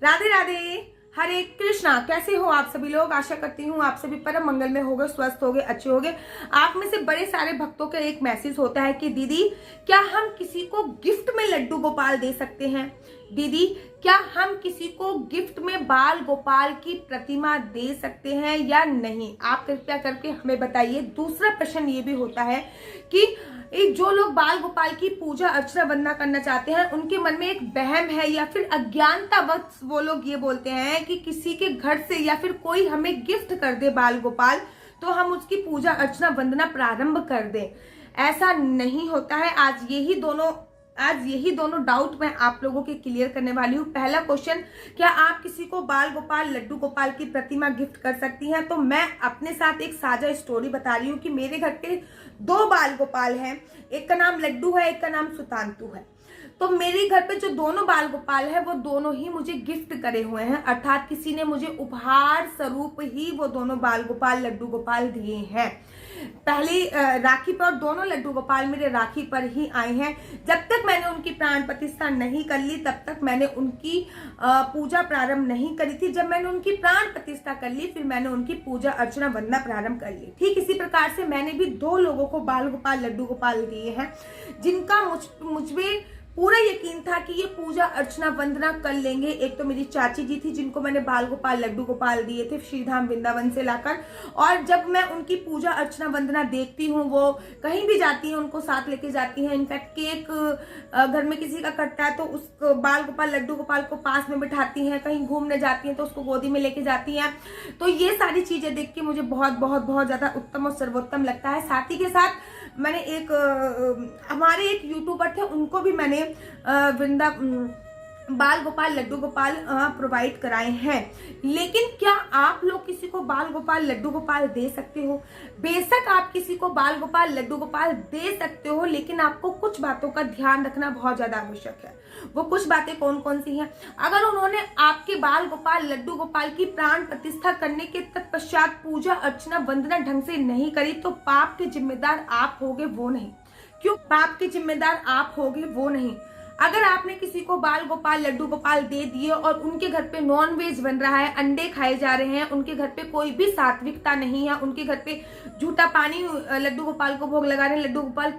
राधे राधे, हरे कृष्णा। कैसे हो आप सभी लोग? आशा करती हूँ आप सभी परम मंगल में होगे, स्वस्थ होगे, अच्छे होगे। आप में से बड़े सारे भक्तों का एक मैसेज होता है कि दीदी क्या हम किसी को गिफ्ट में लड्डू गोपाल दे सकते हैं? दीदी क्या हम किसी को गिफ्ट में बाल गोपाल की प्रतिमा दे सकते हैं या नहीं? आप कृपया करके हमें बताइए। दूसरा प्रश्न ये भी होता है कि जो लोग बाल गोपाल की पूजा अर्चना वंदना करना चाहते हैं, उनके मन में एक वहम है या फिर अज्ञानतावश वो लोग ये बोलते हैं कि किसी के घर से या फिर कोई हमें गिफ्ट कर दे बाल गोपाल तो हम उसकी पूजा अर्चना वंदना प्रारंभ कर दें। ऐसा नहीं होता है। आज यही दोनों डाउट मैं आप लोगों के क्लियर करने वाली हूँ। पहला क्वेश्चन, क्या आप किसी को बाल गोपाल लड्डू गोपाल की प्रतिमा गिफ्ट कर सकती हैं? तो मैं अपने साथ एक साझा स्टोरी बता रही हूँ कि मेरे घर पे 2 बाल गोपाल हैं। एक का नाम लड्डू है, एक का नाम सुतांतु है। तो मेरे घर पे जो दोनों बाल गोपाल है वो दोनों ही मुझे गिफ्ट करे हुए हैं, अर्थात किसी ने मुझे उपहार स्वरूप ही वो दोनों बाल गोपाल लड्डू गोपाल दिए हैं। पहली राखी पर, और दोनों लड्डू गोपाल मेरे राखी पर ही आए हैं। जब तक मैंने उनकी प्राण प्रतिष्ठा नहीं कर ली तब तक मैंने उनकी पूजा प्रारंभ नहीं करी थी। जब मैंने उनकी प्राण प्रतिष्ठा कर ली फिर मैंने उनकी पूजा अर्चना वंदना प्रारंभ कर ली। ठीक इसी प्रकार से मैंने भी 2 लोगों को बाल गोपाल लड्डू गोपाल दिए हैं जिनका मुझमें पूरा यकीन था कि ये पूजा अर्चना वंदना कर लेंगे। एक तो मेरी चाची जी थी जिनको मैंने बाल गोपाल लड्डू गोपाल दिए थे श्रीधाम वृंदावन से लाकर, और जब मैं उनकी पूजा अर्चना वंदना देखती हूँ, वो कहीं भी जाती हैं उनको साथ लेके जाती हैं। इनफैक्ट केक घर में किसी का कटता है तो उस बाल गोपाल लड्डू गोपाल को पास में बिठाती हैं, कहीं घूमने जाती हैं तो उसको गोदी में लेके जाती हैं। तो ये सारी चीजें देख के मुझे बहुत बहुत बहुत ज्यादा उत्तम और सर्वोत्तम लगता है। साथ ही के साथ मैंने हमारे एक यूट्यूबर थे, उनको भी मैंने बाल गोपाल लड्डू गोपाल प्रोवाइड कराए हैं। लेकिन क्या आप लोग किसी को बाल गोपाल लड्डू गोपाल दे सकते हो? बेशक आप किसी को बाल गोपाल लड्डू गोपाल दे सकते हो, लेकिन आपको कुछ बातों का ध्यान रखना बहुत ज्यादा आवश्यक है। वो कुछ बातें कौन कौन सी हैं? अगर उन्होंने आपके बाल गोपाल लड्डू गोपाल की प्राण प्रतिष्ठा करने के तत्पश्चात पूजा अर्चना वंदना ढंग से नहीं करी तो पाप के जिम्मेदार आप होगे, वो नहीं। क्यों पाप के जिम्मेदार आप होगे, वो नहीं। अगर आपने किसी को बाल गोपाल लड्डू गोपाल दे दिए और उनके घर पे नॉन वेज बन रहा है, अंडे खाए जा रहे हैं, उनके घर पे कोई भी सात्विकता नहीं है, उनके घर पे झूठा पानी लड्डू गोपाल को भोग लगा रहे हैं, लड्डू गोपाल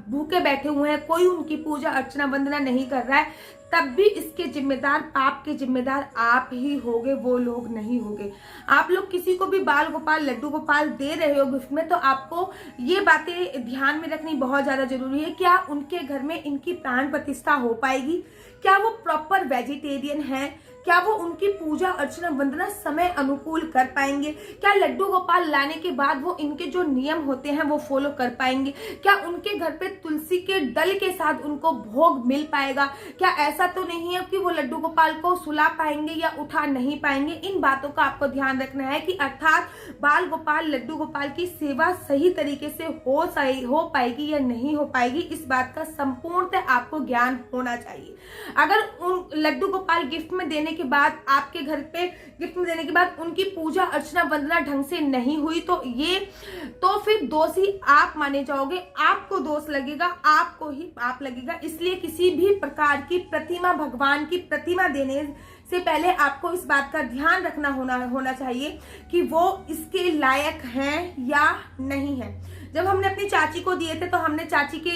भूखे बैठे हुए हैं, कोई उनकी पूजा अर्चना वंदना नहीं कर रहा है, तब भी इसके जिम्मेदार, पाप के जिम्मेदार आप ही होगे, वो लोग नहीं होगे। आप लोग किसी को भी बाल गोपाल लड्डू गोपाल दे रहे हो गिफ्ट में तो आपको ये बातें ध्यान में रखनी बहुत ज्यादा जरूरी है। क्या उनके घर में इनकी प्राण प्रतिष्ठा हो पाएगी? क्या वो प्रॉपर वेजिटेरियन है? क्या वो उनकी पूजा अर्चना वंदना समय अनुकूल कर पाएंगे? क्या लड्डू गोपाल लाने के बाद वो इनके जो नियम होते हैं वो फॉलो कर पाएंगे? क्या उनके घर पे तुलसी के डल के साथ उनको भोग मिल पाएगा? क्या ऐसा तो नहीं है कि वो लड्डू गोपाल को सुला पाएंगे या उठा नहीं पाएंगे? इन बातों का आपको ध्यान रखना है कि अर्थात बाल गोपाल लड्डू गोपाल की सेवा सही तरीके से हो पाएगी या नहीं हो पाएगी, इस बात का संपूर्णतः आपको ज्ञान होना चाहिए। अगर उन लड्डू गोपाल गिफ्ट में देने के बाद, आपके घर पे गिफ्ट में देने के बाद उनकी पूजा अर्चना वंदना ढंग से नहीं हुई तो फिर दोषी आप माने जाओगे, आपको दोष लगेगा, आपको ही पाप लगेगा। इसलिए किसी भी प्रकार की प्रतिमा, भगवान की प्रतिमा देने से पहले आपको इस बात का ध्यान रखना होना चाहिए कि वो इसके लायक हैं या नहीं है। जब हमने अपनी चाची को दिए थे तो हमने चाची के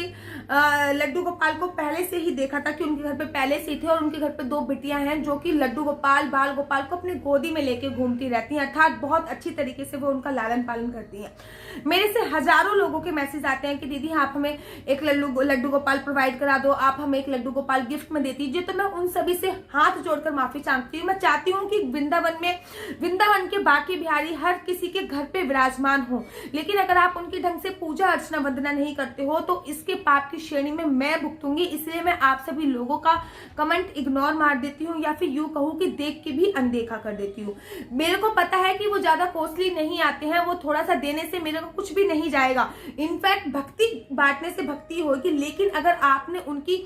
लड्डू गोपाल को पहले से ही देखा था कि उनके घर पे पहले से ही थे, और उनके घर पे 2 बिटियां हैं जो कि लड्डू गोपाल बाल गोपाल को अपनी गोदी में लेके घूमती रहती हैं, अर्थात बहुत अच्छी तरीके से वो उनका लालन पालन करती हैं। मेरे से हजारों लोगों के मैसेज आते हैं कि दीदी आप हमें एक लड्डू गोपाल प्रोवाइड करा दो, आप हमें एक लड्डू गोपाल गिफ्ट में दे दीजिए। तो मैं उन सभी से हाथ जोड़कर माफी चाहती हूँ। मैं चाहती हूँ कि वृंदावन के बाकी बिहारी हर किसी के घर पे विराजमान हो, लेकिन अगर आप उनकी ढंग से पूजा अर्चना वंदना नहीं करते हो तो इसके पाप की श्रेणी में मैं भुगतूंगी। इसलिए मैं आप सभी लोगों का कमेंट इग्नोर मार देती हूँ, या फिर यूं कहूँ कि देख के भी अनदेखा कर देती हूँ। मेरे को पता है कि वो ज्यादा कॉस्टली नहीं आते हैं, वो थोड़ा सा देने से मेरे को कुछ भी नहीं जाएगा। इनफैक्ट भक्ति बांटने से भक्ति होगी, लेकिन अगर आपने उनकी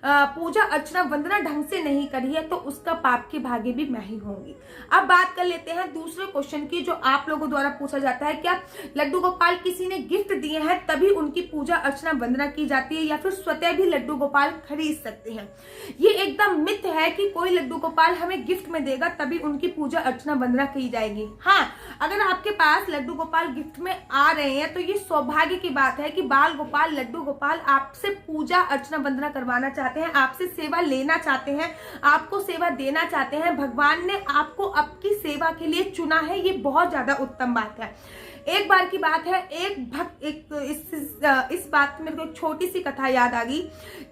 पूजा अर्चना वंदना ढंग से नहीं करी है तो उसका पाप के भागी भी मैं ही होंगी। अब बात कर लेते हैं दूसरे क्वेश्चन की जो आप लोगों द्वारा पूछा जाता है, क्या लड्डू गोपाल किसी ने गिफ्ट गिफ्ट दिए हैं तभी उनकी पूजा अर्चना वंदना की जाती है, या फिर स्वतः भी लड्डू गोपाल खरीद सकते हैं। ये एकदम मिथ है कि कोई लड्डू गोपाल हमें गिफ्ट में देगा तभी उनकी पूजा अर्चना वंदना की जाएगी। हाँ, अगर आपके पास लड्डू गोपाल गिफ्ट में आ रहे हैं तो ये सौभाग्य की बात है कि बाल गोपाल लड्डू गोपाल आपसे पूजा अर्चना वंदना करवाना चाहते हैं, आपसे सेवा लेना चाहते हैं, आपको सेवा देना चाहते हैं। भगवान ने आपको आपकी सेवा के लिए चुना है, ये बहुत ज्यादा उत्तम बात है। एक बार की बात है, एक भक्त इस बात में मेरे को एक छोटी सी कथा याद आ गई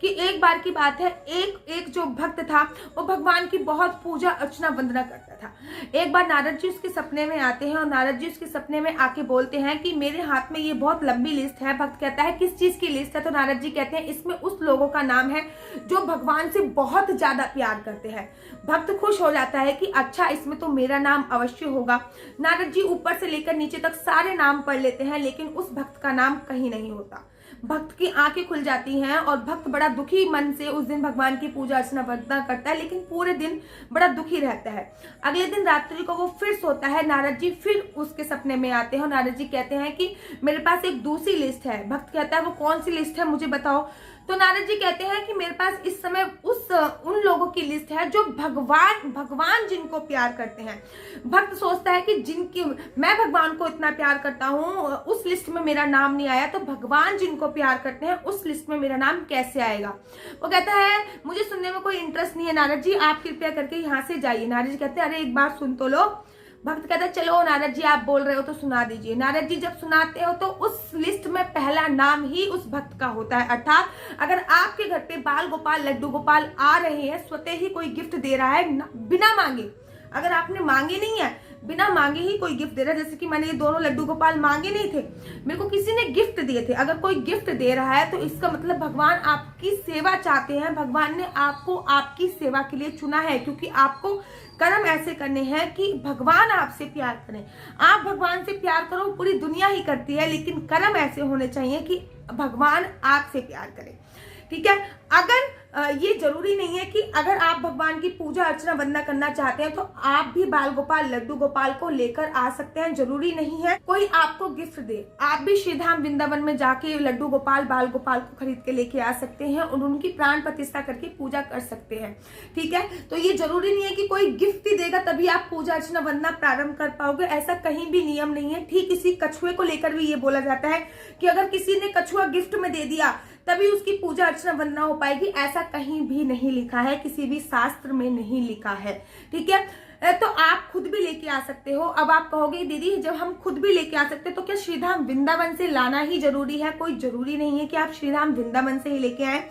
कि एक बार की बात है, एक जो भक्त था वो भगवान की बहुत पूजा अर्चना वंदना करता था। एक बार नारद जी उसके सपने में आते हैं और नारद जी उसके सपने में आके बोलते हैं कि मेरे हाथ में ये बहुत लंबी लिस्ट है। भक्त कहता है किस चीज की लिस्ट है? तो नारद जी कहते हैं इसमें उस लोगों का नाम है जो भगवान से बहुत ज्यादा प्यार करते हैं। भक्त खुश हो जाता है कि अच्छा, इसमें तो मेरा नाम अवश्य होगा। नारद जी ऊपर से लेकर नीचे तक सारे नाम पढ़ लेते हैं, लेकिन उस भक्त का नाम कहीं नहीं होता। भक्त की आंखें खुल जाती हैं और भक्त बड़ा दुखी मन से उस दिन भगवान की पूजा अर्चना वंदना करता है, लेकिन पूरे दिन बड़ा दुखी रहता है। अगले दिन रात्रि को वो फिर सोता है, नारद जी फिर उसके सपने में आते हैं और नारद जी कहते हैं कि मेरे पास एक दूसरी लिस्ट है। भक्त कहता है वो कौन सी लिस्ट है, मुझे बताओ। तो नारद जी कहते हैं कि मेरे पास इस समय उन लोगों की लिस्ट है जो भगवान जिनको प्यार करते हैं। भक्त सोचता है कि मैं भगवान को इतना प्यार करता हूँ, उस लिस्ट में मेरा नाम नहीं आया, तो भगवान जिनको प्यार करते हैं उस लिस्ट में मेरा नाम कैसे आएगा। वो कहता है मुझे सुनने में कोई इंटरेस्ट नहीं है नारद जी, आप कृपया करके यहाँ से जाइए। नारद जी कहते हैं अरे एक बार सुन तो लो। भक्त कहता है चलो नारद जी आप बोल रहे हो तो सुना दीजिए। नारद जी जब सुनाते हो तो उस लिस्ट में पहला नाम ही उस भक्त का होता है। अर्थात अगर आपके घर पे बाल गोपाल लड्डू गोपाल आ रहे हैं, स्वतः ही कोई गिफ्ट दे रहा है बिना मांगे, अगर आपने मांगे नहीं है, बिना मांगे ही कोई गिफ्ट दे रहा है। जैसे कि मैंने ये दोनों लड्डू गोपाल मांगे नहीं थे, मेरे को किसी ने गिफ्ट दिए थे। अगर कोई गिफ्ट दे रहा है तो इसका मतलब भगवान आपकी सेवा चाहते हैं, भगवान ने आपको आपकी सेवा के लिए चुना है, क्योंकि आपको कर्म ऐसे करने हैं कि भगवान आपसे प्यार करें। आप भगवान से प्यार करो, पूरी दुनिया ही करती है, लेकिन कर्म ऐसे होने चाहिए कि भगवान आपसे प्यार करें। ठीक है, अगर ये जरूरी नहीं है कि अगर आप भगवान की पूजा अर्चना वंदना करना चाहते हैं तो आप भी बाल गोपाल लड्डू गोपाल को लेकर आ सकते हैं। जरूरी नहीं है कोई आपको गिफ्ट दे, आप भी श्रीधाम वृंदावन में जाके लड्डू गोपाल बाल गोपाल को खरीद के लेके आ सकते हैं और उनकी प्राण प्रतिष्ठा करके पूजा कर सकते हैं। ठीक है, तो ये जरूरी नहीं है कि कोई गिफ्ट ही देगा तभी आप पूजा अर्चना वंदना प्रारंभ कर पाओगे, ऐसा कहीं भी नियम नहीं है। ठीक इसी कछुए को लेकर भी ये बोला जाता है कि अगर किसी ने कछुआ गिफ्ट में दे दिया तभी उसकी पूजा अर्चना वंदना हो पाएगी, ऐसा कहीं भी नहीं लिखा है, किसी भी शास्त्र में नहीं लिखा है। ठीक है, तो आप खुद भी लेके आ सकते हो। अब आप कहोगे दीदी जब हम खुद भी लेके आ सकते हैं तो क्या श्रीधाम वृंदावन से लाना ही जरूरी है? कोई जरूरी नहीं है कि आप श्रीधाम वृंदावन से ही लेके आए,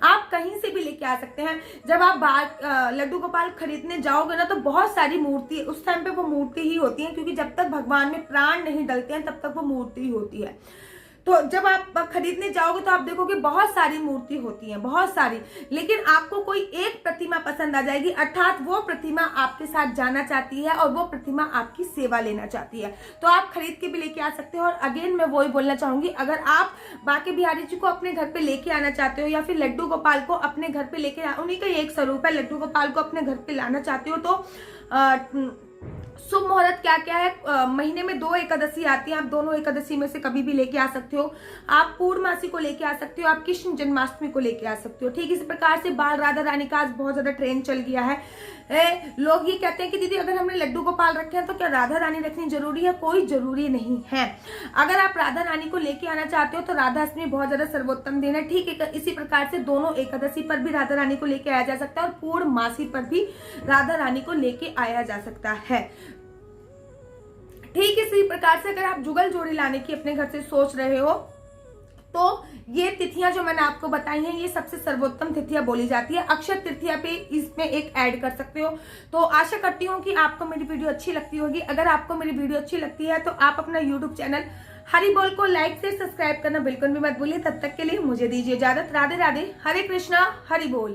आप कहीं से भी लेके आ सकते हैं। जब आप लड्डू गोपाल खरीदने जाओगे ना तो बहुत सारी मूर्ति उस टाइम पे वो मूर्ति ही होती है, क्योंकि जब तक भगवान में प्राण नहीं डलते हैं तब तक वो मूर्ति ही होती है। तो जब आप खरीदने जाओगे तो आप देखोगे बहुत सारी मूर्ति होती हैं, बहुत सारी, लेकिन आपको कोई एक प्रतिमा पसंद आ जाएगी, अर्थात वो प्रतिमा आपके साथ जाना चाहती है और वो प्रतिमा आपकी सेवा लेना चाहती है, तो आप खरीद के भी लेके आ सकते हो। और अगेन मैं वही बोलना चाहूंगी, अगर आप बांके बिहारी जी को अपने घर पे लेके आना चाहते हो या फिर लड्डू गोपाल को अपने घर पे लेके, उन्हीं का एक स्वरूप है, लड्डू गोपाल को अपने घर पे लाना चाहते हो तो शुभ मुहूर्त क्या क्या है? महीने में 2 एकादशी आती है, आप दोनों एकादशी में से कभी भी लेके आ सकते हो। आप पूर्णमासी को लेके आ सकते हो, आप कृष्ण जन्माष्टमी को लेके आ सकते हो। ठीक इसी प्रकार से बाल राधा रानी का आज बहुत ज्यादा ट्रेंड चल गया है। लोग ये कहते हैं कि दीदी अगर हमने लड्डू गोपाल रखे हैं तो क्या राधा रानी रखनी जरूरी है? कोई जरूरी नहीं है। अगर आप राधा रानी को लेके आना चाहते हो तो राधा अष्टमी बहुत ज्यादा सर्वोत्तम दिन है। ठीक है, इसी प्रकार से दोनों एकादशी पर भी राधा रानी को लेके आया जा सकता है और पूर्णमासी पर भी राधा रानी को लेके आया जा सकता है। ठीक इसी प्रकार से अगर आप जुगल जोड़ी लाने की अपने घर से सोच रहे हो तो ये तिथियां जो मैंने आपको बताई हैं ये सबसे सर्वोत्तम तिथियां बोली जाती है। अक्षय तृतीया पे इसमें एक ऐड कर सकते हो। तो आशा करती हूँ कि आपको मेरी वीडियो अच्छी लगती होगी। अगर आपको मेरी वीडियो अच्छी लगती है तो आप अपना यूट्यूब चैनल हरि बोल को लाइक से सब्सक्राइब करना बिल्कुल भी मत भूलिए। तब तक के लिए मुझे दीजिए इजाजत। राधे राधे, हरे कृष्णा, हरि बोल।